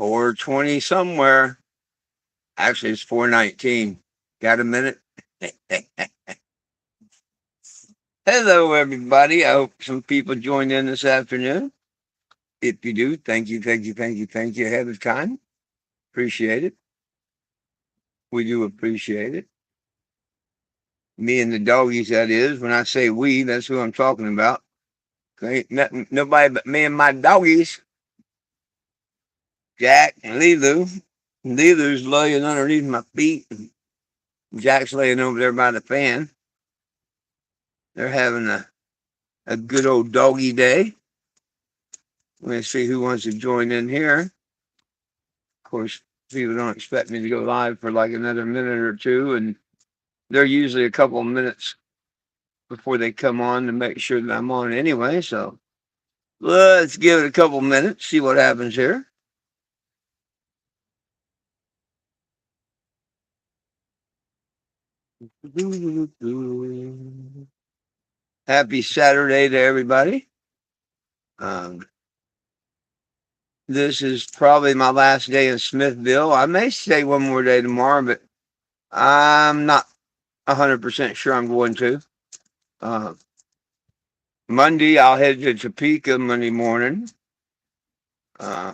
4:20 somewhere. Actually, it's 4:19. Got a minute? Hello, everybody. I hope some people joined in this afternoon. If you do, thank you, thank you, thank you, thank you ahead of time. Appreciate it. We do appreciate it. Me and the doggies, that is. When I say we, that's who I'm talking about. Ain't nothing, nobody but me and my doggies. Jack and Lilu. Lilu's laying underneath my feet. Jack's laying over there by the fan. They're having a good old doggy day. Let's see who wants to join in here. Of course, people don't expect me to go live for like another minute or two, and they're usually a couple of minutes before they come on to make sure that I'm on anyway. So let's give it a couple minutes, see what happens here. Happy Saturday to everybody. Um, this is probably my last day in Smithville. I may stay one more day tomorrow, but I'm not 100% sure I'm going to. Uh, Monday, I'll head to Topeka Monday morning. Uh,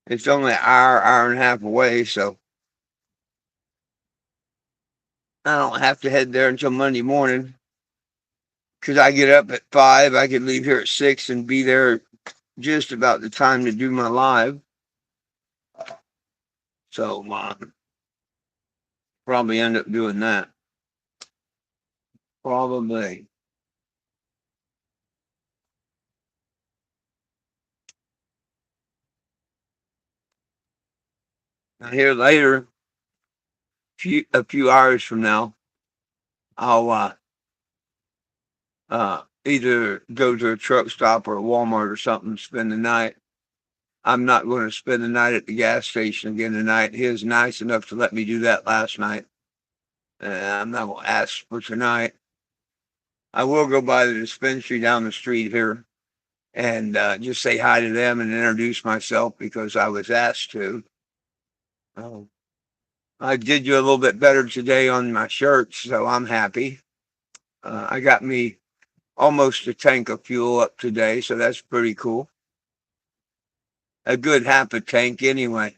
it's only an hour and a half away, so I don't have to head there until Monday morning. Because I get up at 5, I could leave here at 6 and be there just about the time to do my live. So probably end up doing that. Probably. Now here later, a few hours from now, I'll either go to a truck stop or a Walmart or something, spend the night. I'm not going to spend the night at the gas station again tonight. He was nice enough to let me do that last night. I'm not going to ask for tonight. I will go by the dispensary down the street here and just say hi to them and introduce myself because I was asked to. Oh. I did you a little bit better today on my shirts, so I'm happy. I got me almost a tank of fuel up today, so that's pretty cool. A good half a tank anyway.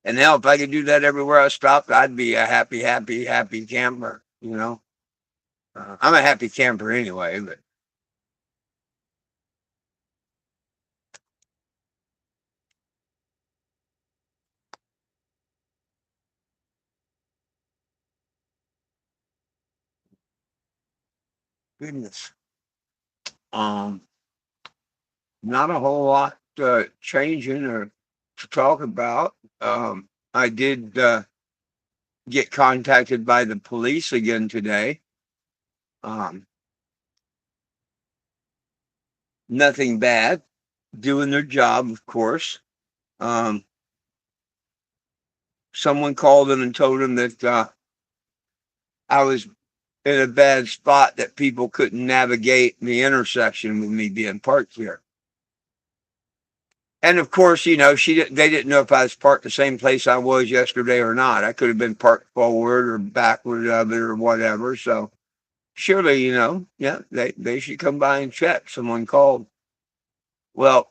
And hell, if I could do that everywhere I stopped, I'd be a happy, happy, happy camper, you know. I'm a happy camper anyway, but goodness. Um, Not a whole lot changing or to talk about. I did get contacted by the police again today. Um, Nothing bad, doing their job, of course. Um, Someone called them and told them that I was in a bad spot, that people couldn't navigate the intersection with me being parked here. And of course, they didn't know if I was parked the same place I was yesterday or not. I could have been parked forward or backward of it or whatever. So surely, yeah, they should come by and check. Someone called. Well,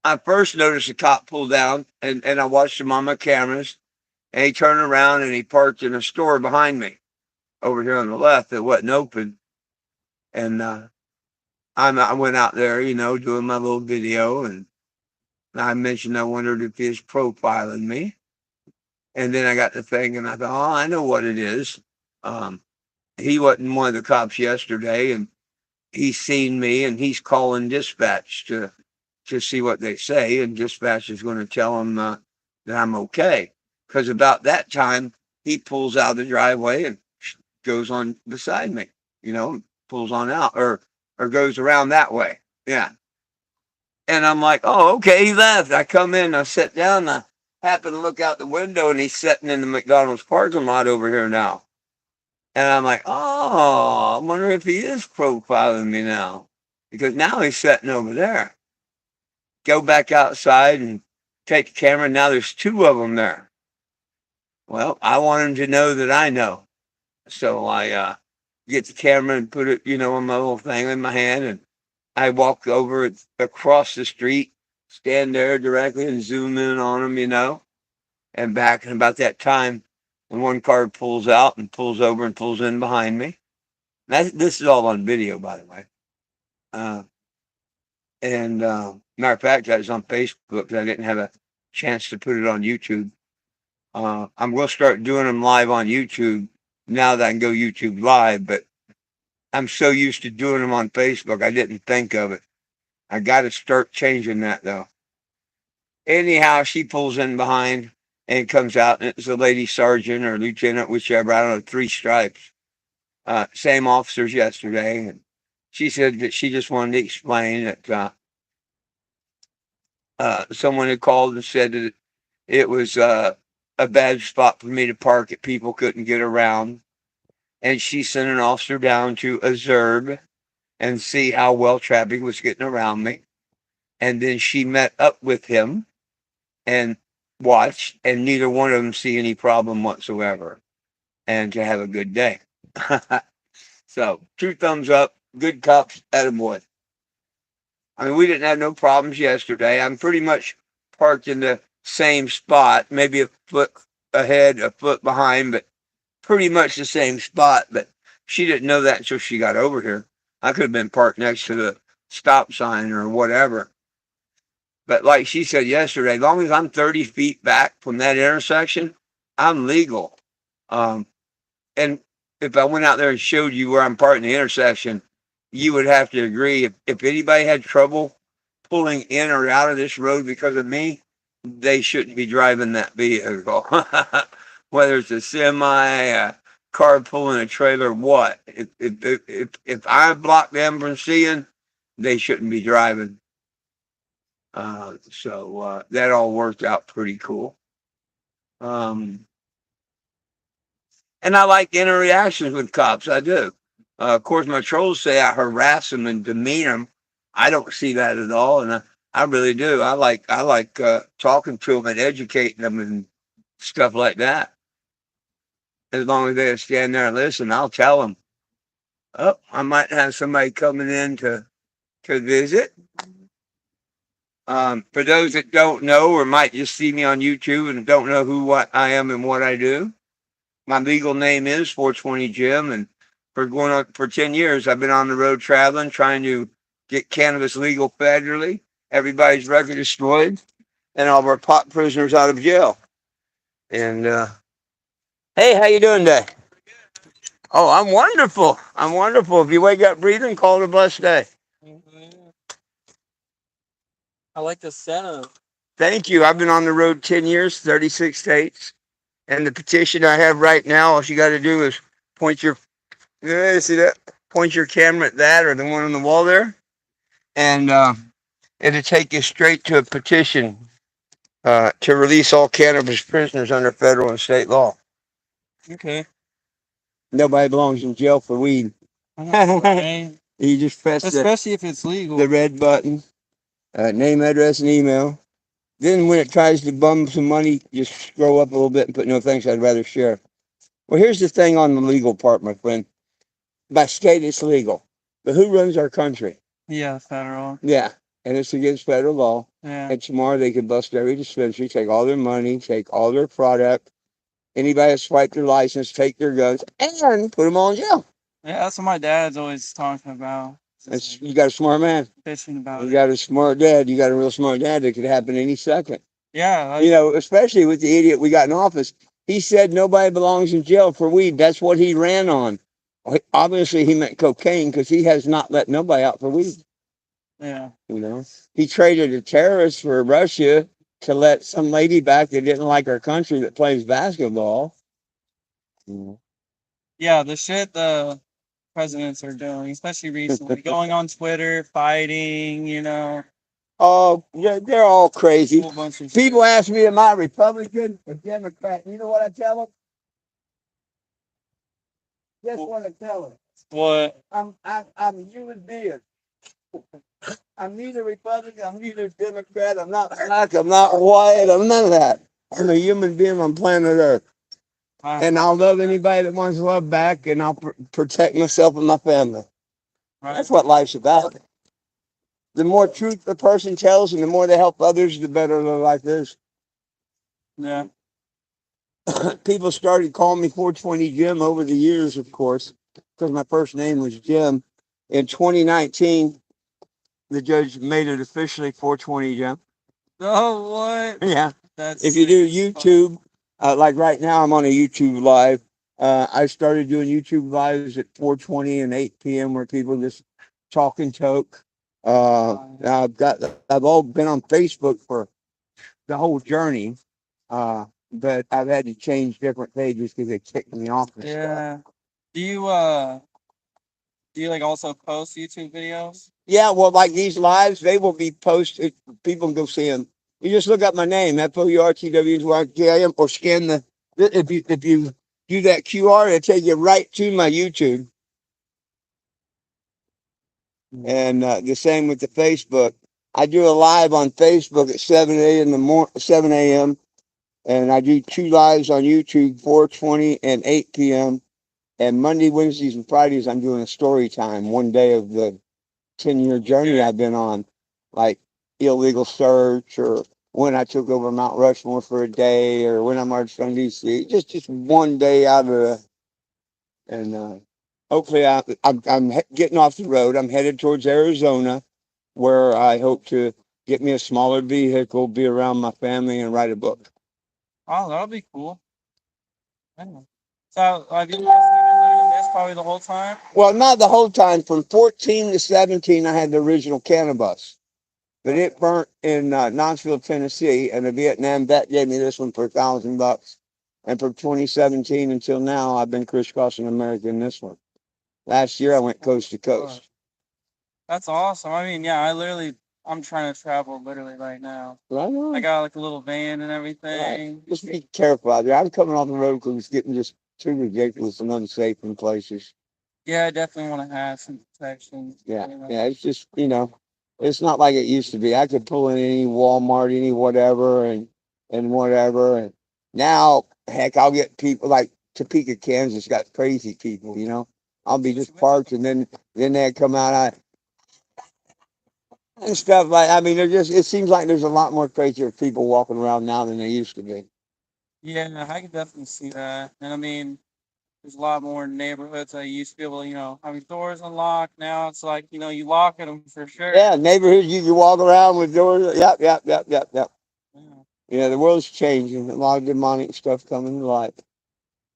I first noticed a cop pull down, and I watched him on my cameras, and he turned around and he parked in a store behind me over here on the left that wasn't open. And I went out there, doing my little video, and I mentioned I wondered if he was profiling me. And then I got to thinking, I thought, oh, I know what it is. Um, he wasn't one of the cops yesterday, and he's seen me, and he's calling dispatch to see what they say, and dispatch is going to tell him that I'm okay. Because about that time, he pulls out of the driveway and goes on beside me, pulls on out or goes around that way. Yeah. And I'm like, oh, okay, he left. I come in, I sit down, I happen to look out the window, and he's sitting in the McDonald's parking lot over here now. And I'm like, oh, I wonder if he is profiling me now. because now he's sitting over there. Go back outside and take the camera. Now there's two of them there. Well, I want him to know that I know. So I get the camera and put it, on my little thing in my hand, and I walk over across the street, stand there directly, and zoom in on him, and back. And about that time, when one car pulls out and pulls over and pulls in behind me. This is all on video, by the way. Uh, and matter of fact, that was on Facebook. I didn't have a chance to put it on YouTube. I'm going to start doing them live on YouTube now that I can go YouTube live, but I'm so used to doing them on Facebook, I didn't think of it. I got to start changing that though. Anyhow, she pulls in behind and comes out, and it's a lady sergeant or lieutenant, whichever. I don't know, three stripes. Same officers yesterday, and she said that she just wanted to explain that someone had called and said that it was a bad spot for me to park it. People couldn't get around, and she sent an officer down to observe and see how well traffic was getting around me. And then she met up with him and watched, and neither one of them see any problem whatsoever, and to have a good day. So, two thumbs up, good cops, attaboy. I mean, we didn't have no problems yesterday. I'm pretty much parked in the same spot, maybe a foot ahead, a foot behind, but pretty much the same spot. But she didn't know that until she got over here. I could have been parked next to the stop sign or whatever. But like she said yesterday, as long as I'm 30 feet back from that intersection, I'm legal. Um, and if I went out there and showed you where I'm parked in the intersection, you would have to agree. If anybody had trouble pulling in or out of this road because of me, they shouldn't be driving that vehicle. Whether it's a semi, a car pulling a trailer, what? If I block them from seeing, they shouldn't be driving. So that all worked out pretty cool. Um, and I like interactions with cops. I do. Of course, my trolls say I harass them and demean them. I don't see that at all, and I really do. I like talking to them and educating them and stuff like that. As long as they stand there and listen, I'll tell them. Oh, I might have somebody coming in to visit. For those that don't know or might just see me on YouTube and don't know what I am and what I do, my legal name is 420 Jim, and for going on for 10 years, I've been on the road traveling, trying to get cannabis legal federally. Everybody's record destroyed, and all of our pot prisoners out of jail. And hey, how you doing today? Oh, I'm wonderful. I'm wonderful. If you wake up breathing, call it a blessed day. I like the setup. Thank you. I've been on the road 10 years, 36 states. And the petition I have right now, all you got to do is point your, see that? Point your camera at that or the one on the wall there, and it'll take you straight to a petition to release all cannabis prisoners under federal and state law. Okay. Nobody belongs in jail for weed. Right. You just press Especially if it's legal. the red button, name, address, and email. Then when it tries to bum some money, just scroll up a little bit and put no thanks, I'd rather share. Well, here's the thing on the legal part, my friend. By state, it's legal. But who runs our country? Yeah, federal. Yeah, and it's against federal law. Yeah. And tomorrow they could bust every dispensary, take all their money, take all their product. Anybody that swipe their license, take their guns, and put them all in jail. Yeah, that's what my dad's always talking about. You got a smart man. Bitching about You got a smart dad. You got a real smart dad that could happen any second. Yeah. Especially with the idiot we got in office. He said nobody belongs in jail for weed. That's what he ran on. Obviously, he meant cocaine because he has not let nobody out for weed. Yeah. He traded a terrorist for Russia to let some lady back that didn't like our country that plays basketball. Yeah, the shit the presidents are doing, especially recently, going on Twitter, fighting, Oh, yeah, they're all crazy. whole bunch of People ask me, am I Republican or Democrat? You know what I tell them? Guess what I tell them? What? I'm a human being. I'm neither Republican, I'm neither Democrat, I'm not black, I'm not white, I'm none of that. I'm a human being on planet Earth. And I'll love anybody that wants love back, and I'll protect myself and my family. That's what life's about. The more truth the person tells and the more they help others, the better their life is. Yeah. People started calling me 420 Jim over the years, of course, because my first name was Jim. In 2019, the judge made it officially 420 Jim. Oh, what? Yeah. That's If you do YouTube, like right now, I'm on a YouTube live. I started doing YouTube lives at 4:20 and 8 p.m. where people just talk and joke. I've all been on Facebook for the whole journey, but I've had to change different pages because they kicked me off. And stuff. Yeah. Do you like also post YouTube videos? Yeah, well, like these lives, they will be posted. People can go see them. You just look up my name, FOURTWYJIM, or scan if you do that QR, it'll take you right to my YouTube. And the same with the Facebook. I do a live on Facebook at 7 a.m. And I do 2 lives on YouTube, 4:20 and 8 p.m. And Monday, Wednesdays, and Fridays, I'm doing a story time, one day of the 10-year journey I've been on, like illegal search, or when I took over Mount Rushmore for a day, or when I marched on DC. Just one day out of the, and hopefully I'm getting off the road. I'm headed towards Arizona, where I hope to get me a smaller vehicle, be around my family, and write a book. Oh, that'll be cool. Yeah. So have you been learning this probably the whole time? Well, not the whole time. From 14 to 17, I had the original cannabis. But it burnt in Knoxville, Tennessee, and a Vietnam vet gave me this one for $1,000. And from 2017 until now, I've been crisscrossing America in this one. Last year, I went coast to coast. That's awesome. I mean, yeah, I'm trying to travel literally right now. Right on. I got like a little van and everything. Right. Just be careful out there. I'm coming off the road because it's getting just too ridiculous and unsafe in places. Yeah, I definitely want to have some protection. Yeah, yeah. It's just it's not like it used to be. I could pull in any Walmart, any whatever, and whatever. And now, heck, I'll get people like Topeka, Kansas, got crazy people. I'll be just parked, and then they come out and stuff like. I mean, it seems like there's a lot more crazier people walking around now than there used to be. Yeah, I can definitely see that. And I mean, there's a lot more neighborhoods that used to be able to, having doors unlocked. Now it's like, you lock them for sure. Yeah, neighborhoods you walk around with doors. Yep. Yeah. Yeah, the world's changing. A lot of demonic stuff coming to light.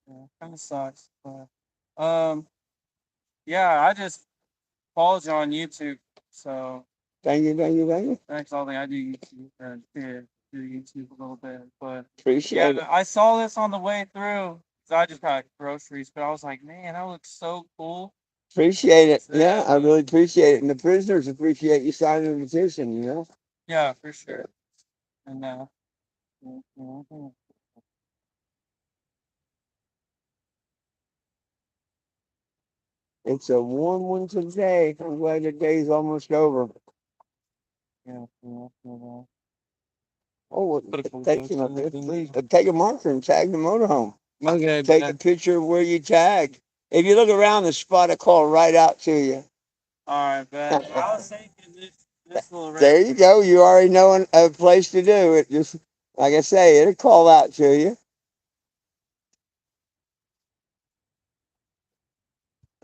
Yeah, kind of sucks. But, yeah, I just followed you on YouTube. So Thank you. that's all I do YouTube do YouTube a little bit. But Appreciate it. I saw this on the way through. So I just got groceries, but I was like, man, that looks so cool. Appreciate it. Yeah, I really appreciate it. And the prisoners appreciate you signing the petition, Yeah, for sure. And It's a warm one today. I'm glad the day's almost over. yeah. Oh, please take a marker and tag the motorhome. Okay. Take a picture of where you tagged. If you look around, the spot I call right out to you. All right, man. I was thinking this little. There you go. You already know a place to do it. Just like I say, it'll call out to you.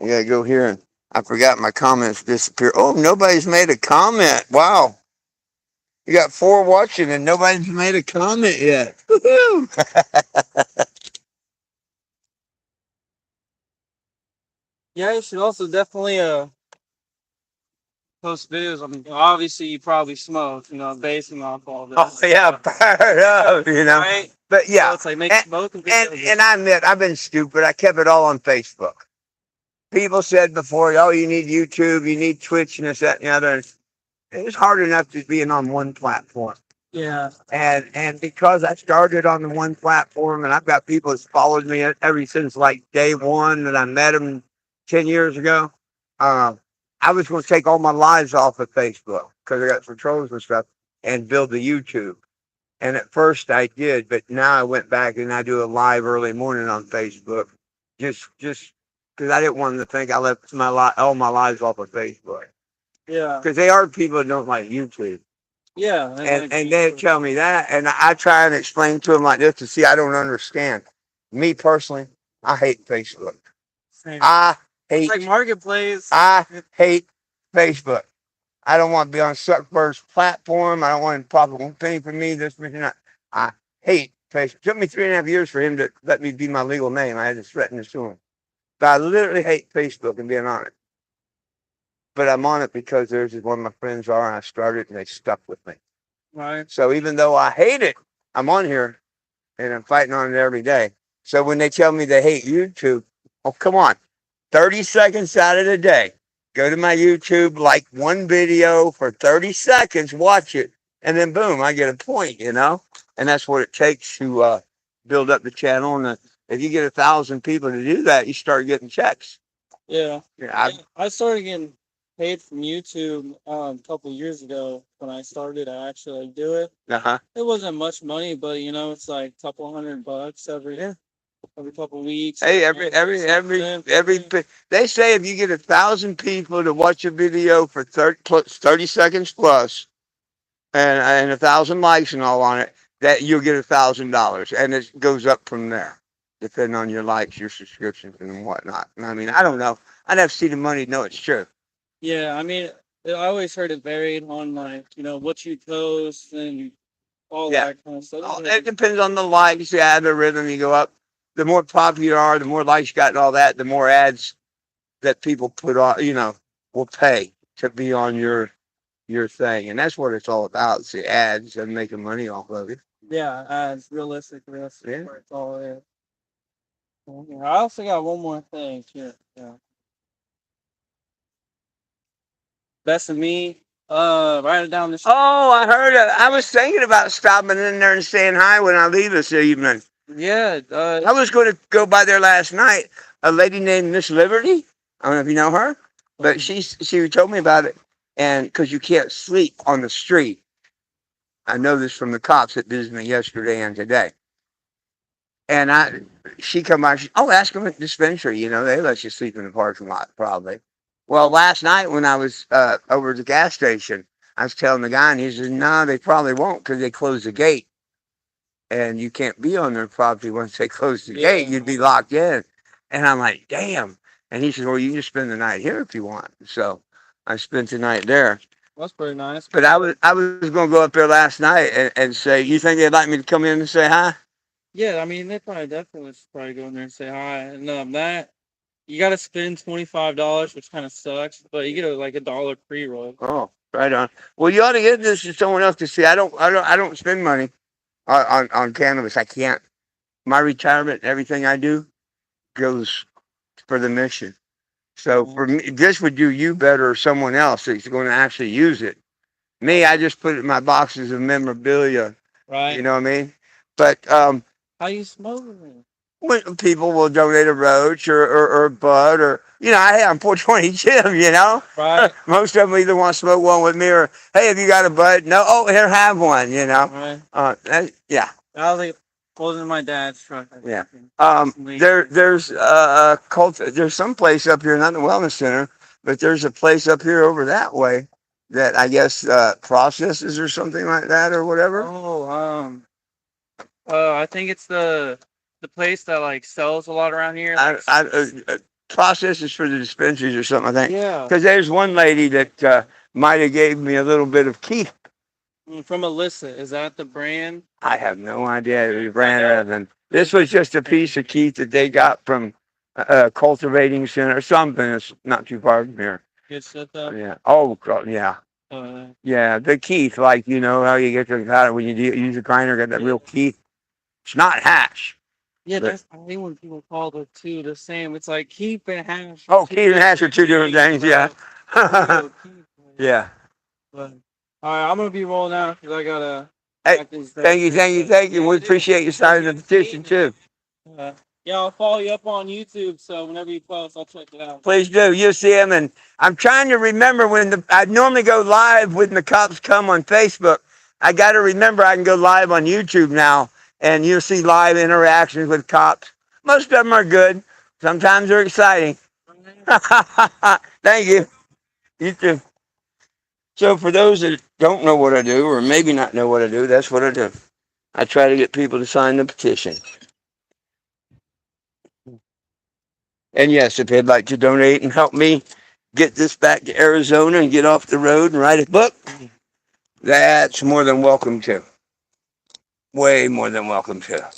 I gotta go here, and I forgot my comments disappear. Oh, nobody's made a comment. Wow. You got 4 watching and nobody's made a comment yet. Yeah, you should also definitely post videos. I mean, obviously you probably smoke, basing off all this. Oh yeah, fired up, Right? But yeah, So it's like make smoking videos. and I admit I've been stupid. I kept it all on Facebook. People said before, oh, you need YouTube, you need Twitch, and this, that, and the other. It's hard enough to be on one platform. Yeah. And because I started on the one platform, and I've got people that's followed me ever since like day one that I met them 10 years ago. I was going to take all my lives off of Facebook because I got some trolls and stuff and build the YouTube. And at first I did, but now I went back and I do a live early morning on Facebook, just because I didn't want them to think I left all my lives off of Facebook. Yeah. Because they are people that don't like YouTube, Yeah. and they tell me that, and I try and explain to them like this to see I don't understand. Me personally, I hate Facebook. Same. I It's hate like Marketplace. I hate Facebook. I don't want to be on Zuckerberg's platform. I don't want him probably won't pay for me. This, and that. I hate Facebook. It took me 3.5 years for him to let me be my legal name. I had to threaten this to him. But I literally hate Facebook and being on it. But I'm on it because there's one of my friends are, and I started, and they stuck with me. Right. So even though I hate it, I'm on here, and I'm fighting on it every day. So when they tell me they hate YouTube, oh, come on. 30 seconds out of the day, go to my YouTube, like one video for 30 seconds, watch it, and then boom, I get a point, And that's what it takes to build up the channel. And if you get 1,000 people to do that, you start getting checks. Yeah. Yeah, I started getting paid from YouTube a couple years ago. When I started, I actually do it. It wasn't much money, but it's like a couple $100 every couple weeks. Hey, they say if you get 1,000 people to watch a video for 30 seconds plus, and 1,000 likes and all on it, that you'll get $1,000, and it goes up from there, depending on your likes, your subscriptions, and whatnot. And I mean, I don't know. I'd have to see the money to know it's true. Yeah, I mean, I always heard it varied on what you post and all that kind of stuff. It depends on the likes, the algorithm. You go up, the more popular you are, the more likes you got, and all that. The more ads that people put on, will pay to be on your thing, and that's what it's all about. It's the ads and making money off of it. Yeah, ads, realistic. Yeah. Where it's all is. I also got one more thing too. Yeah. Best of me. Write it down. Oh, I heard it. I was thinking about stopping in there and saying hi when I leave this evening. Yeah. I was going to go by there last night. A lady named Miss Liberty. I don't know if you know her, but she told me about it, and because you can't sleep on the street. I know this from the cops that visited me yesterday and today. And she come by. Ask them at the dispensary. They let you sleep in the parking lot probably. Well, last night when I was over at the gas station, I was telling the guy, and he said, "No, they probably won't because they close the gate, and you can't be on their property once they close the gate. You'd be locked in." And I'm like, "Damn!" And he said, "Well, you can just spend the night here if you want." So I spent the night there. That's pretty nice. But I was going to go up there last night and say, "You think they'd like me to come in and say hi?" Yeah, I mean, they definitely probably go in there and say hi. And that you got to spend $25, which kind of sucks, but you get like $1 pre-roll. Oh, right on. Well, you ought to get this to someone else to see. I don't spend money on cannabis. I can't. My retirement, everything I do, goes for the mission. So for me, this would do you better or someone else that's going to actually use it. Me, I just put it in my boxes of memorabilia. Right. You know what I mean? But how you smoking? When people will donate a roach or a bud or I'm 420 Jim, Right. Most of them either want to smoke one with me or hey, have you got a bud? No, oh here, have one, Right. Yeah. I was like, wasn't my dad's truck. Yeah. There's there's some place up here, not the wellness center, but there's a place up here over that way that I guess processes or something like that or whatever. Oh, I think it's the place that like sells a lot around here. Processes for the dispensaries or something, I think. Yeah. Because there's one lady that might have gave me a little bit of Keith. From Alyssa, is that the brand? I have no idea the brand other than this was just a piece of Keith that they got from cultivating center or something. It's not too far from here. Good stuff though. Yeah. Oh, yeah. Yeah, the Keith, like how you get to got it when you use a grinder, got that real Keith. It's not hash. Yeah, that's I hate when people call the two the same. It's like Keith and hash. Oh, Keith and hash are two different things. Yeah. Yeah. But all right, I'm gonna be rolling out because I gotta. Hey, thank you. We appreciate you signing the petition too. Yeah, I'll follow you up on YouTube. So whenever you post, I'll check it out. Please do. You'll see them. And I'm trying to remember when I normally go live when the cops come on Facebook. I got to remember I can go live on YouTube now, and you'll see live interactions with cops. Most of them are good. Sometimes they're exciting. Thank you. You too. So for those that don't know what I do, or maybe not know what I do, that's what I do. I try to get people to sign the petition. And yes, if they'd like to donate and help me get this back to Arizona and get off the road and write a book, that's more than welcome to. Way more than welcome to.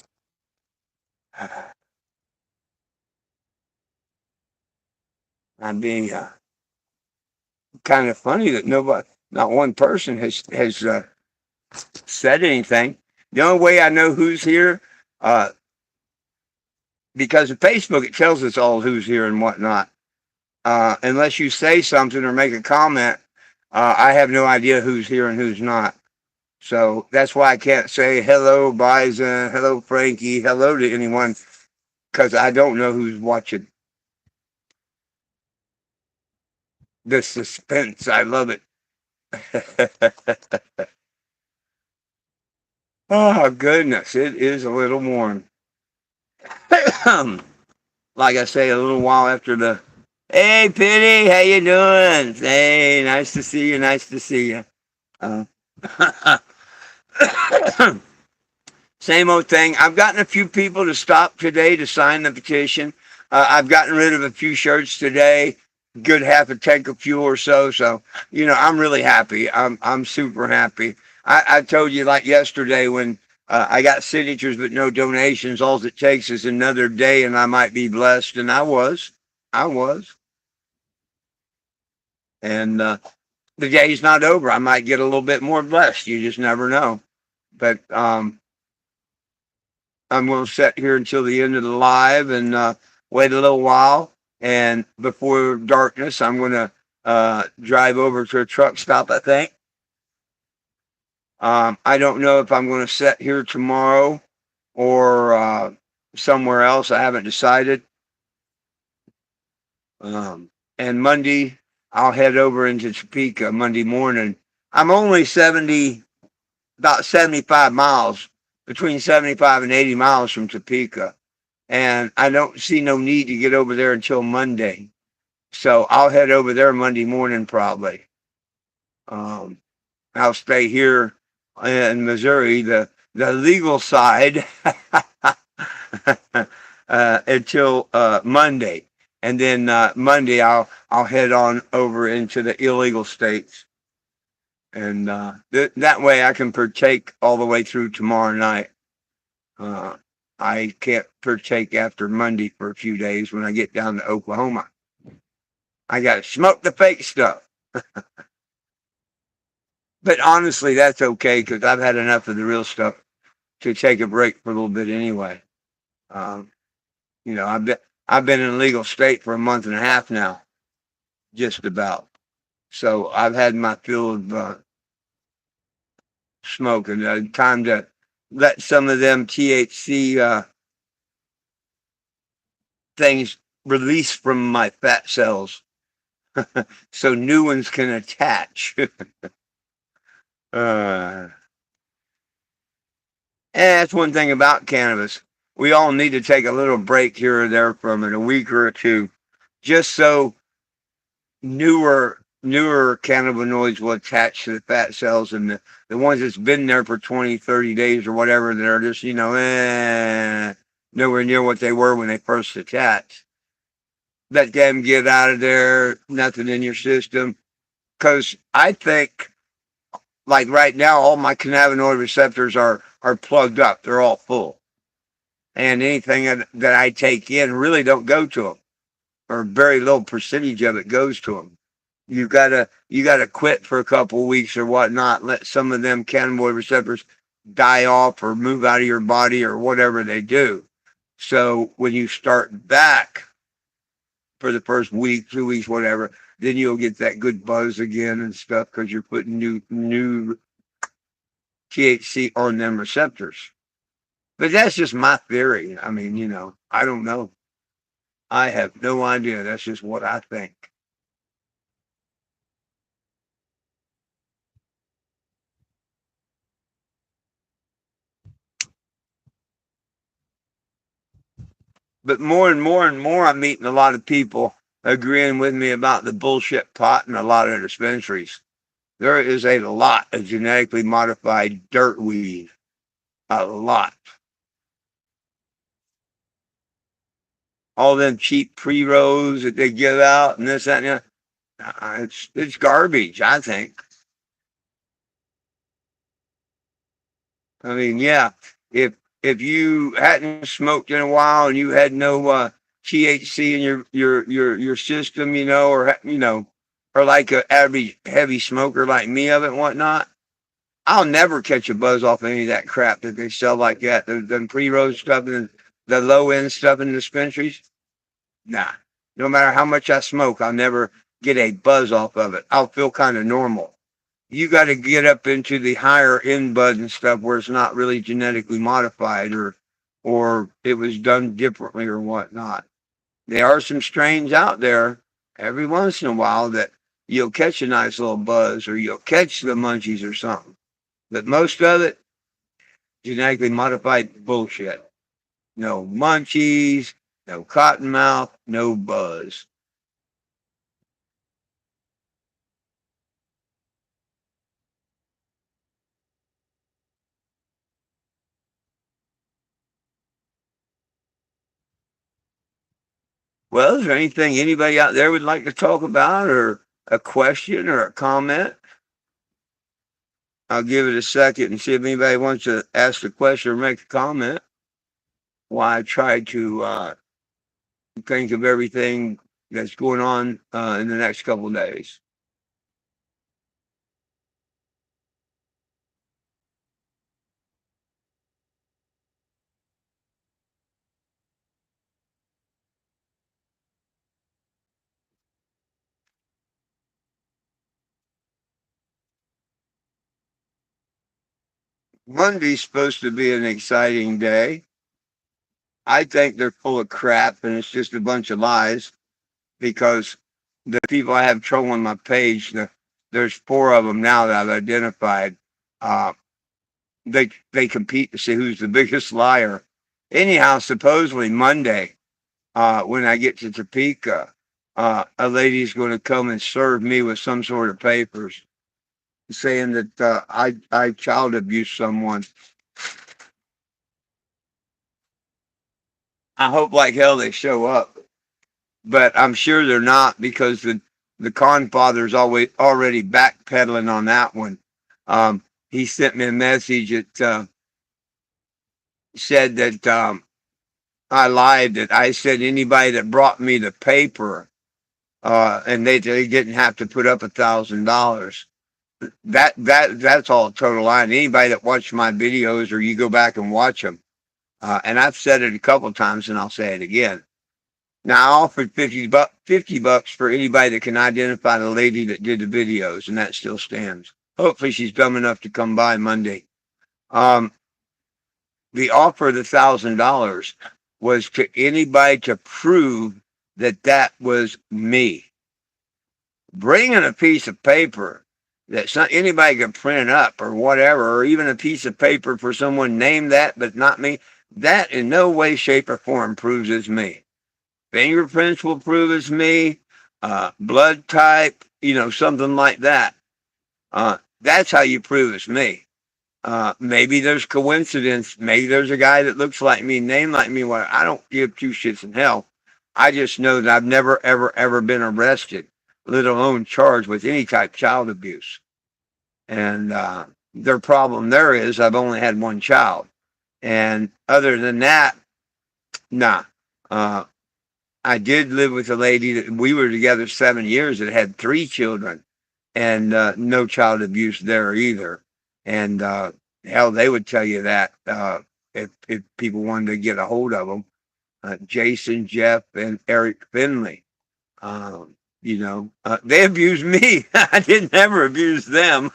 I'm being kind of funny that not one person has said anything. The only way I know who's here, because of Facebook, it tells us all who's here and whatnot. Unless you say something or make a comment, I have no idea who's here and who's not. So that's why I can't say hello, Bison, hello, Frankie, hello to anyone, because I don't know who's watching. The suspense, I love it. Oh, goodness, it is a little warm. Like I say, a little while after the, hey, Penny, how you doing? Hey, nice to see you, nice to see you. Same old thing. I've gotten a few people to stop today to sign the petition. I've gotten rid of a few shirts today, good half a tank of fuel or so. So, I'm really happy. I'm super happy. I told you like yesterday when I got signatures but no donations. All it takes is another day and I might be blessed. And I was. And the day's not over. I might get a little bit more blessed. You just never know. But I'm going to sit here until the end of the live and wait a little while. And before darkness, I'm going to drive over to a truck stop, I think. I don't know if I'm going to sit here tomorrow or somewhere else. I haven't decided. And Monday, I'll head over into Topeka Monday morning. I'm only about 75 miles, between 75 and 80 miles from Topeka. And I don't see no need to get over there until Monday. So I'll head over there Monday morning probably. I'll stay here in Missouri, the legal side, until Monday. And then Monday I'll head on over into the illegal states. And that way I can partake all the way through tomorrow night. I can't partake after Monday for a few days when I get down to Oklahoma. I got to smoke the fake stuff. But honestly, that's okay because I've had enough of the real stuff to take a break for a little bit anyway. I've been in a legal state for a month and a half now, just about. So I've had my fill of smoking. Time to let some of them THC things release from my fat cells so new ones can attach. And that's one thing about cannabis. We all need to take a little break here or there from it, a week or two, just so newer cannabinoids will attach to the fat cells, and the ones that's been there for 20, 30 days or whatever, that are just, nowhere near what they were when they first attached. Let them get out of there, nothing in your system. Because I think, like right now, all my cannabinoid receptors are plugged up. They're all full. And anything that I take in really don't go to them, or very little percentage of it goes to them. You gotta quit for a couple of weeks or whatnot. Let some of them cannabinoid receptors die off or move out of your body or whatever they do. So when you start back for the first week, 2 weeks, whatever, then you'll get that good buzz again and stuff because you're putting new THC on them receptors. But that's just my theory. I mean, I don't know. I have no idea. That's just what I think. But more and more and more, I'm meeting a lot of people agreeing with me about the bullshit pot in a lot of dispensaries. There is a lot of genetically modified dirt weed. A lot. All them cheap pre-rolls that they give out and this, that, and the other. It's garbage, I think. I mean, yeah, if you hadn't smoked in a while and you had no THC in your system, or like a average heavy smoker like me of it and whatnot, I'll never catch a buzz off any of that crap that they sell like that. The pre-roll stuff and the low end stuff in the dispensaries. Nah, no matter how much I smoke, I'll never get a buzz off of it. I'll feel kind of normal. You got to get up into the higher end bud and stuff where it's not really genetically modified or it was done differently or whatnot. There are some strains out there every once in a while that you'll catch a nice little buzz or you'll catch the munchies or something. But most of it, genetically modified bullshit. No munchies, no cottonmouth, no buzz. Well, is there anything anybody out there would like to talk about or a question or a comment? I'll give it a second and see if anybody wants to ask a question or make a comment while I try to think of everything that's going on in the next couple of days. Monday's supposed to be an exciting day. I think they're full of crap and it's just a bunch of lies because the people I have trolling my page, there's 4 of them now that I've identified. Uh, they compete to see who's the biggest liar. Anyhow, supposedly Monday, when I get to Topeka, a lady's going to come and serve me with some sort of papers saying that I child abused someone. I hope like hell they show up, but I'm sure they're not because the con father's always already backpedaling on that one. He sent me a message that said that I lied, that I said anybody that brought me the paper and they didn't have to put up $1,000. That's all a total lie. And anybody that watched my videos or you go back and watch them, and I've said it a couple of times and I'll say it again. Now I offered $50 for anybody that can identify the lady that did the videos, and that still stands. Hopefully she's dumb enough to come by Monday. The offer of the $1,000 was to anybody to prove that that was me. Bringing a piece of paper that anybody can print up or whatever, or even a piece of paper for someone named that but not me, that in no way, shape, or form proves it's me. Fingerprints will prove it's me, blood type, something like that. That's how you prove it's me. Maybe there's coincidence. Maybe there's a guy that looks like me, named like me. Well, I don't give 2 shits in hell. I just know that I've never, ever, ever been arrested, let alone charged with any type of child abuse. And their problem there is I've only had 1 child. And other than that, nah. I did live with a lady that we were together 7 years that had 3 children and no child abuse there either. And hell, they would tell you that if people wanted to get a hold of them. Jason, Jeff, and Eric Finley. They abused me. I didn't ever abuse them.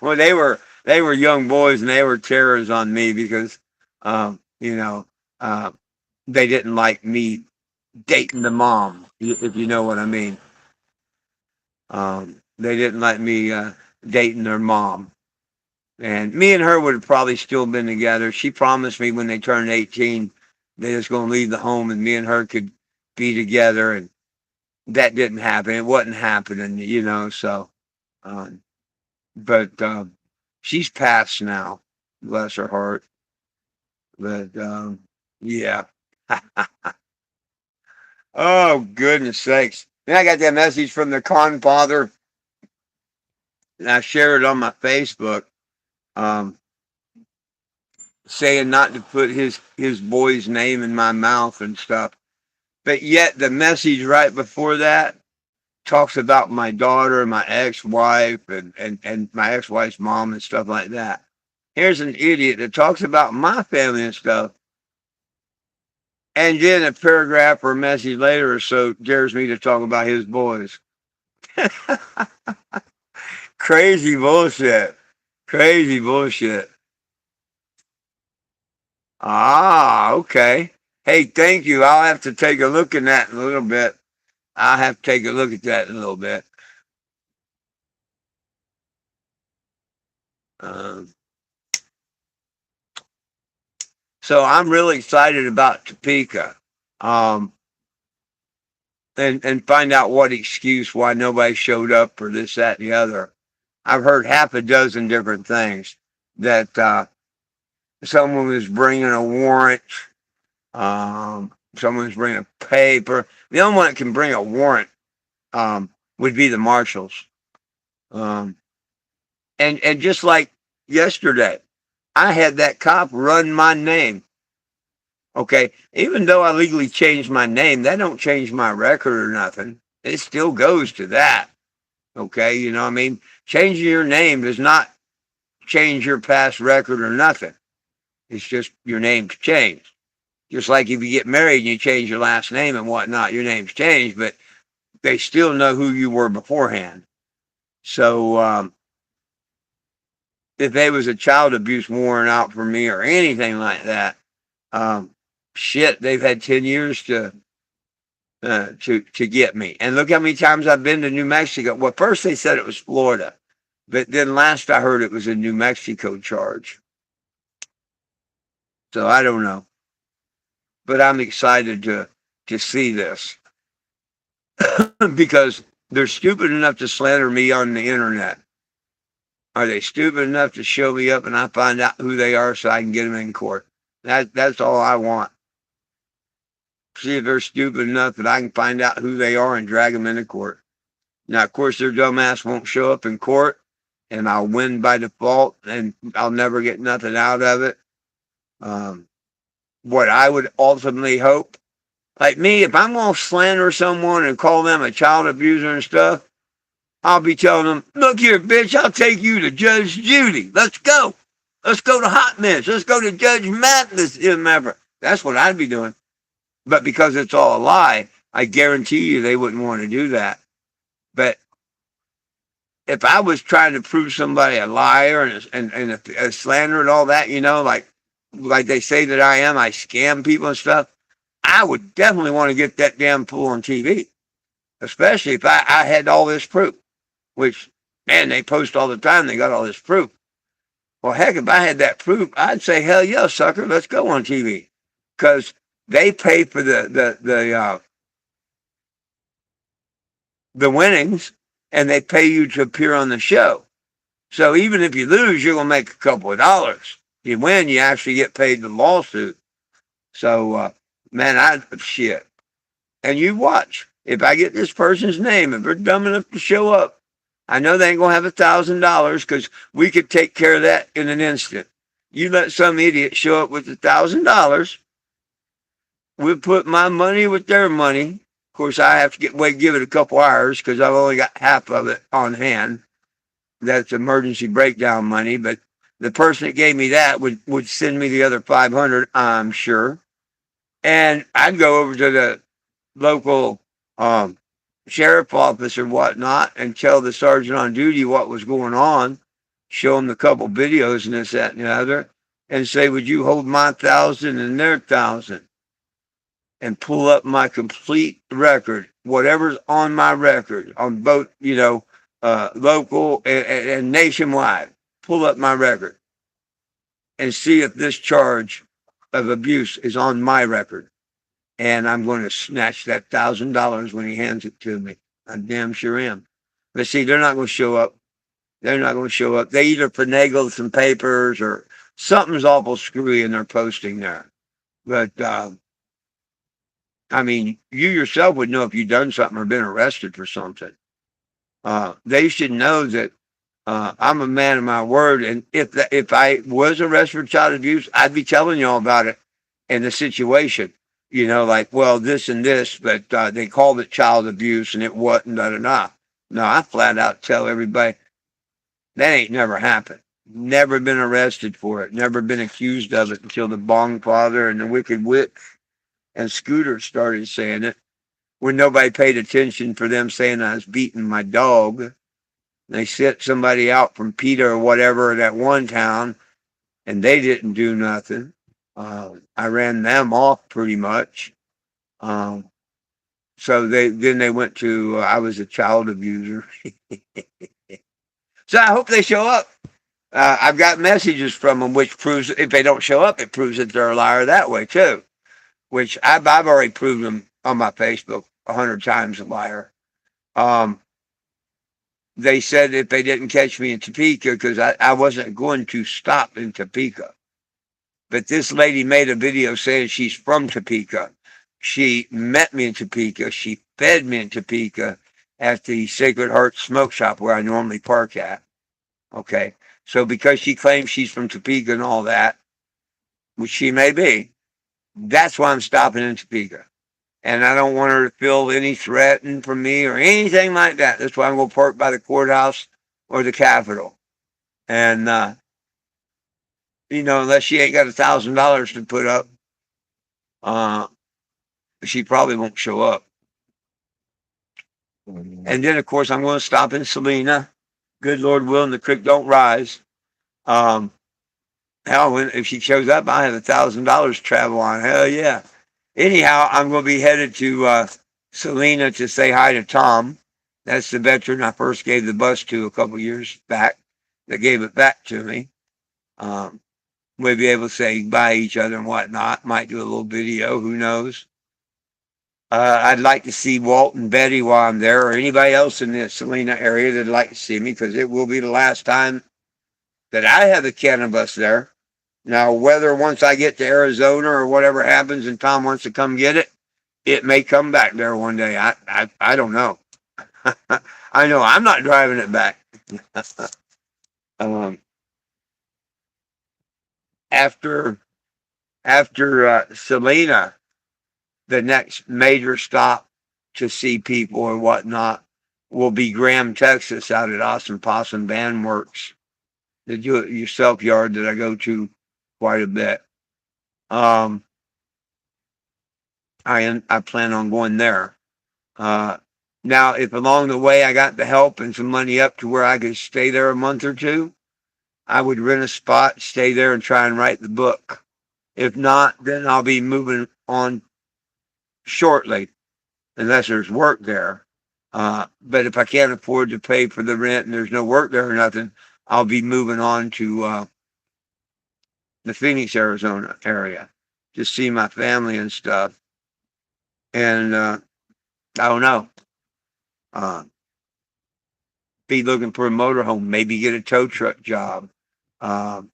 Well, they were young boys and they were terrors on me because You know, they didn't like me dating the mom, if you know what I mean. They didn't like me dating their mom. And me and her would have probably still been together. She promised me when they turned 18, they was going to leave the home and me and her could be together. And that didn't happen. It wasn't happening, you know. So, um, but she's passed now, bless her heart. But yeah. Oh goodness sakes! Then I got that message from the con father, and I shared it on my Facebook, um, saying not to put his boy's name in my mouth and stuff. But yet the message right before that talks about my daughter and my ex-wife and my ex-wife's mom and stuff like that. Here's an idiot that talks about my family and stuff, and then a paragraph or a message later or so dares me to talk about his boys. Crazy bullshit. Crazy bullshit. Ah, okay. Hey, thank you. I'll have to take a look at that in a little bit. I'll have to take a look at that in a little bit. Um, so I'm really excited about Topeka, um, and find out what excuse why nobody showed up for this, that, and the other. I've heard half a dozen different things that someone was bringing a warrant. Someone's bringing a paper. The only one that can bring a warrant would be the marshals. Um, and just like yesterday, I had that cop run my name. Okay, even though I legally changed my name, that don't change my record or nothing. It still goes to that. Okay, you know what I mean? Changing your name does not change your past record or nothing. It's just your name's changed. Just like if you get married and you change your last name and whatnot, your name's changed, but they still know who you were beforehand. So if there was a child abuse warrant out for me or anything like that, shit, they've had 10 years to get me. And look how many times I've been to New Mexico. Well, first they said it was Florida, but then last I heard it was a New Mexico charge. So I don't know, but I'm excited to see this because they're stupid enough to slander me on the internet. Are they stupid enough to show me up and I find out who they are so I can get them in court? That's all I want. See if they're stupid enough that I can find out who they are and drag them into court. Now, of course, their dumbass won't show up in court, and I'll win by default, and I'll never get nothing out of it. What I would ultimately hope, like me, if I'm going to slander someone and call them a child abuser and stuff, I'll be telling them, look here, bitch, I'll take you to Judge Judy. Let's go. Let's go to Hot Mess. Let's go to Judge Mathis. That's what I'd be doing. But because it's all a lie, I guarantee you they wouldn't want to do that. But if I was trying to prove somebody a liar and a slander and all that, you know, like they say that I am, I scam people and stuff, I would definitely want to get that damn fool on TV. Especially if I had all this proof, which, man, they post all the time, they got all this proof. Well, heck, if I had that proof, I'd say, hell yeah, sucker, let's go on TV. Because they pay for the winnings, and they pay you to appear on the show. So even if you lose, you're gonna make a couple of dollars. If you win, you actually get paid the lawsuit. So, man, shit. And you watch. If I get this person's name, if they're dumb enough to show up, I know they ain't gonna have $1,000 because we could take care of that in an instant. You let some idiot show up with $1,000. We'll put my money with their money. Of course, I have to give it a couple hours because I've only got half of it on hand. That's emergency breakdown money. But the person that gave me that would send me the other 500, I'm sure. And I'd go over to the local sheriff office or whatnot and tell the sergeant on duty what was going on, show him the couple videos and this, that, and the other. and say, would you hold my 1,000 and their 1,000? And pull up my complete record, whatever's on my record, on both, local and nationwide. Pull up my record and see if this charge of abuse is on my record. And I'm going to snatch that $1,000 when he hands it to me. I damn sure am. But see, they're not going to show up. They're not going to show up. They either finagled some papers or something's awful screwy in their posting there. But I mean, you yourself would know if you'd done something or been arrested for something. They should know that I'm a man of my word, and if I was arrested for child abuse, I'd be telling you all about it and the situation. Like, well, this and this, but they called it child abuse and it wasn't. Da da da. No, I flat out tell everybody that ain't never happened. Never been arrested for it. Never been accused of it until the Bong Father and the Wicked Witch and Scooter started saying it. When nobody paid attention for them saying I was beating my dog. They sent somebody out from PETA or whatever in that one town, and they didn't do nothing. I ran them off pretty much. So they went to I was a child abuser. So I hope they show up. I've got messages from them, which proves if they don't show up, it proves that they're a liar that way too. Which I've already proved them on my Facebook 100 times a liar. They said if they didn't catch me in Topeka, because I wasn't going to stop in Topeka. But this lady made a video saying she's from Topeka. She met me in Topeka. She fed me in Topeka at the Sacred Heart Smoke Shop where I normally park at. Okay. So because she claims she's from Topeka and all that, which she may be, that's why I'm stopping in Topeka. And I don't want her to feel any threatened from me or anything like that. That's why I'm going to park by the courthouse or the Capitol. And, unless she ain't got $1,000 to put up, she probably won't show up. And then, of course, I'm going to stop in Salina. Good Lord willing, the creek don't rise. Hell, if she shows up, I have $1,000 to travel on. Hell yeah. Anyhow, I'm going to be headed to Salina to say hi to Tom. That's the veteran I first gave the bus to a couple years back that gave it back to me. We'll be able to say bye to each other and whatnot. Might do a little video. Who knows? I'd like to see Walt and Betty while I'm there, or anybody else in the Salina area that'd like to see me, because it will be the last time that I have the cannabis there. Now, whether once I get to Arizona or whatever happens and Tom wants to come get it, it may come back there one day. I don't know. I know I'm not driving it back. After Salina, the next major stop to see people and whatnot will be Graham, Texas, out at Awesome Possum Band Works, the do-it-yourself yard that I go to quite a bit. I plan on going there. Now, if along the way I got the help and some money up to where I could stay there a month or two, I would rent a spot, stay there, and try and write the book. If not, then I'll be moving on shortly, unless there's work there. But if I can't afford to pay for the rent and there's no work there or nothing, I'll be moving on to the Phoenix, Arizona area to see my family and stuff. And I don't know. Be looking for a motorhome, maybe get a tow truck job. I'm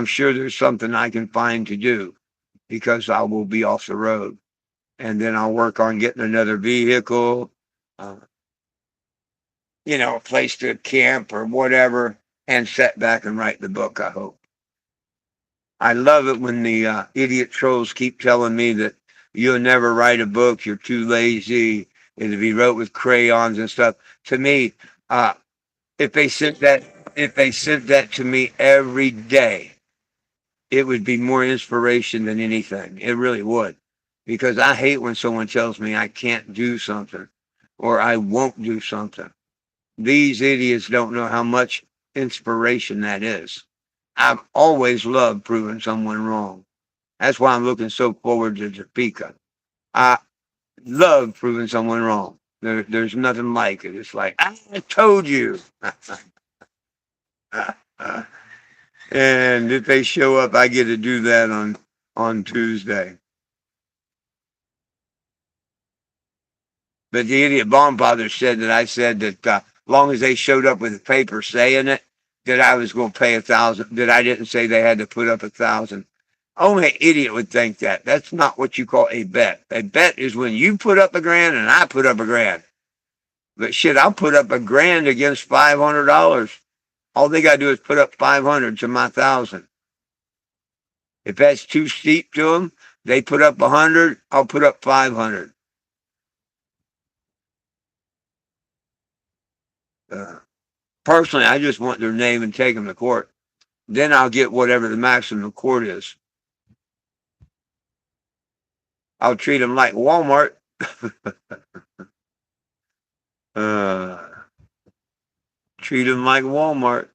sure there's something I can find to do because I will be off the road. And then I'll work on getting another vehicle, a place to camp or whatever, and sit back and write the book, I hope. I love it when the idiot trolls keep telling me that you'll never write a book, you're too lazy, it'll be wrote with crayons and stuff. To me, if they sent that to me every day, it would be more inspiration than anything. It really would. Because I hate when someone tells me I can't do something or I won't do something. These idiots don't know how much inspiration that is. I've always loved proving someone wrong. That's why I'm looking so forward to Topeka. I love proving someone wrong. There's nothing like it. It's like, I told you. And if they show up, I get to do that on Tuesday. But the idiot Baumfather said that I said that as long as they showed up with a paper saying it, that I was going to pay 1,000. That I didn't say they had to put up 1,000. Only an idiot would think that. That's not what you call a bet. A bet is when you put up $1,000 and I put up $1,000. But shit, I'll put up $1,000 against $500. All they got to do is put up 500 to my 1,000. If that's too steep to them, they put up 100. I'll put up 500. Personally, I just want their name and take them to court. Then I'll get whatever the maximum court is. I'll treat them like Walmart. Treat them like Walmart.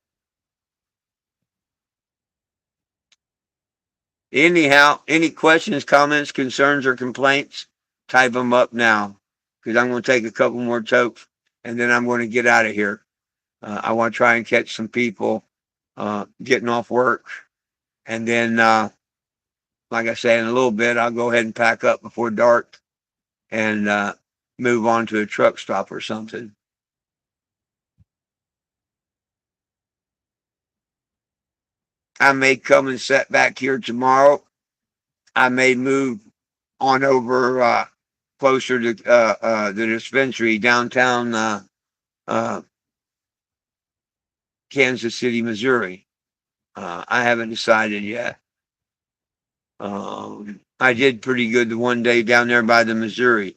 Anyhow, any questions, comments, concerns, or complaints, type them up now, because I'm going to take a couple more tokes, and then I'm going to get out of here. I want to try and catch some people getting off work, and then, like I say, in a little bit, I'll go ahead and pack up before dark and move on to a truck stop or something. I may come and sit back here tomorrow. I may move on over closer to the dispensary downtown Kansas City, Missouri. I haven't decided yet. I did pretty good the one day down there by the Missouri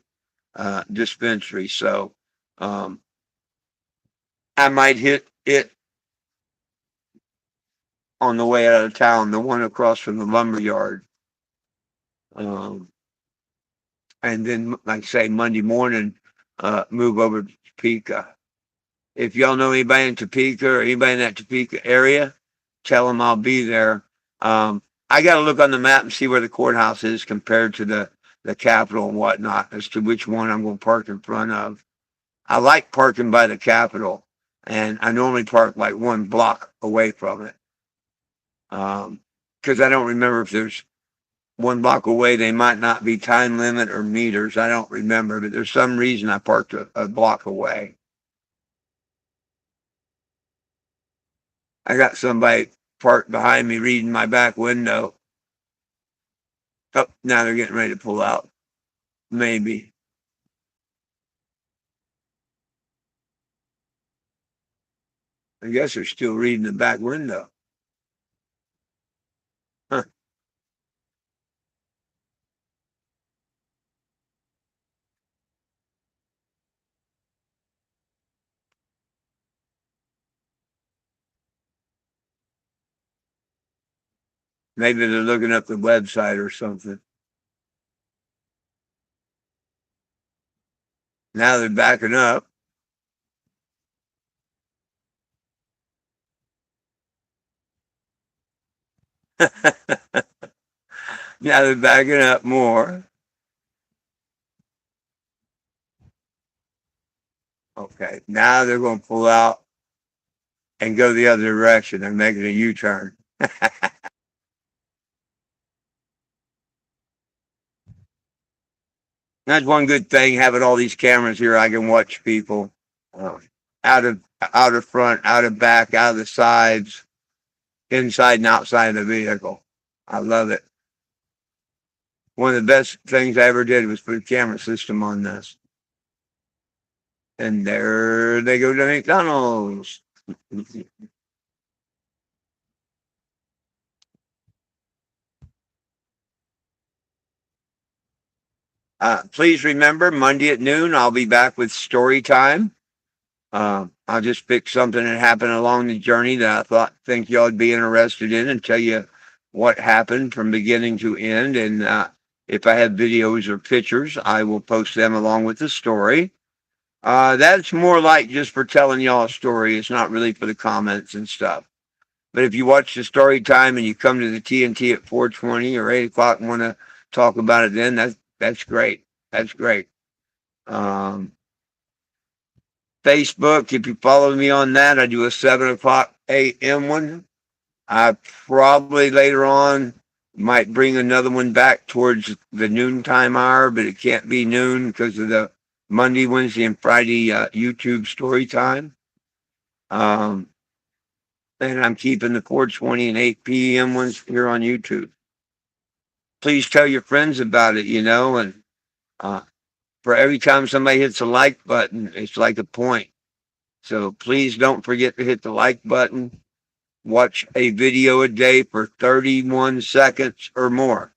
dispensary, so I might hit it on the way out of town, the one across from the lumber yard. And then, like I say, Monday morning, move over to Topeka. If y'all know anybody in Topeka or anybody in that Topeka area, tell them I'll be there. I got to look on the map and see where the courthouse is compared to the Capitol and whatnot as to which one I'm going to park in front of. I like parking by the Capitol, and I normally park like 1 block away from it. Because I don't remember if there's 1 block away, they might not be time limit or meters. I don't remember, but there's some reason I parked a block away. I got somebody parked behind me reading my back window. Oh, now they're getting ready to pull out. Maybe. I guess they're still reading the back window. Huh. Maybe they're looking up the website or something. Now they're backing up. Now they're backing up more. Okay, now they're going to pull out and go the other direction. They're making a U-turn. That's one good thing, having all these cameras here. I can watch people out of front, out of back, out of the sides, inside and outside of the vehicle. I love it. One of the best things I ever did was put a camera system on this. And there they go to McDonald's. Please remember, Monday at noon, I'll be back with story time. I'll just pick something that happened along the journey that I think y'all would be interested in and tell you what happened from beginning to end. And if I have videos or pictures, I will post them along with the story. That's more like just for telling y'all a story. It's not really for the comments and stuff. But if you watch the story time and you come to the TNT at 4:20 or 8 o'clock and want to talk about it, then that's great. That's great. Facebook, if you follow me on that, I do a 7 o'clock a.m. one. I probably later on might bring another one back towards the noontime hour, but it can't be noon because of the Monday, Wednesday, and Friday YouTube story time. And I'm keeping the 4:20 and 8 p.m. ones here on YouTube. Please tell your friends about it, and for every time somebody hits a like button, it's like a point. So please don't forget to hit the like button. Watch a video a day for 31 seconds or more.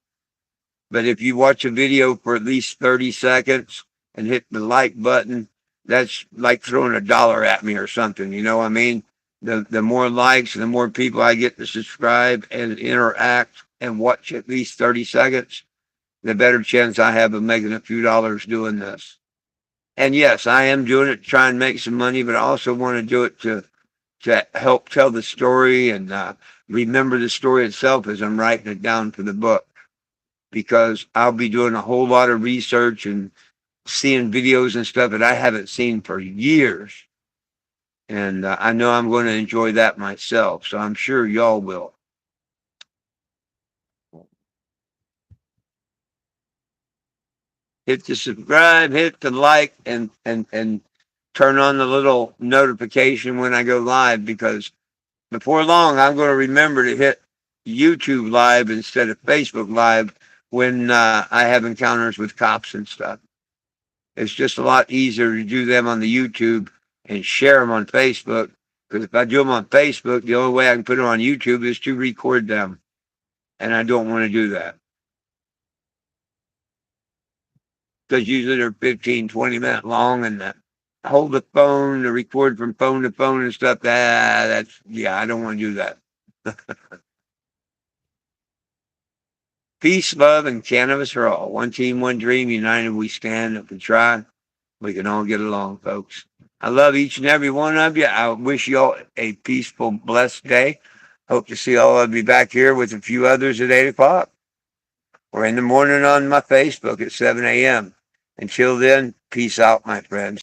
But if you watch a video for at least 30 seconds and hit the like button, that's like throwing $1 at me or something. You know what I mean? The more likes, the more people I get to subscribe and interact and watch at least 30 seconds, the better chance I have of making a few dollars doing this. And yes, I am doing it to try and make some money, but I also want to do it to help tell the story and remember the story itself as I'm writing it down for the book. Because I'll be doing a whole lot of research and seeing videos and stuff that I haven't seen for years. And I know I'm going to enjoy that myself. So I'm sure y'all will. Hit the subscribe, hit the like, and turn on the little notification when I go live, because before long I'm going to remember to hit YouTube live instead of Facebook live when I have encounters with cops and stuff. It's just a lot easier to do them on the YouTube and share them on Facebook. Because if I do them on Facebook, the only way I can put them on YouTube is to record them. And I don't want to do that. Because usually they're 15, 20 minutes long, and hold the phone to record from phone to phone and stuff. I don't want to do that. Peace, love, and cannabis for all. One team, one dream. United we stand. If we try, we can all get along, folks. I love each and every one of you. I wish you all a peaceful, blessed day. Hope to see all of you back here with a few others at 8 o'clock. Or in the morning on my Facebook at 7 a.m. Until then, peace out, my friends.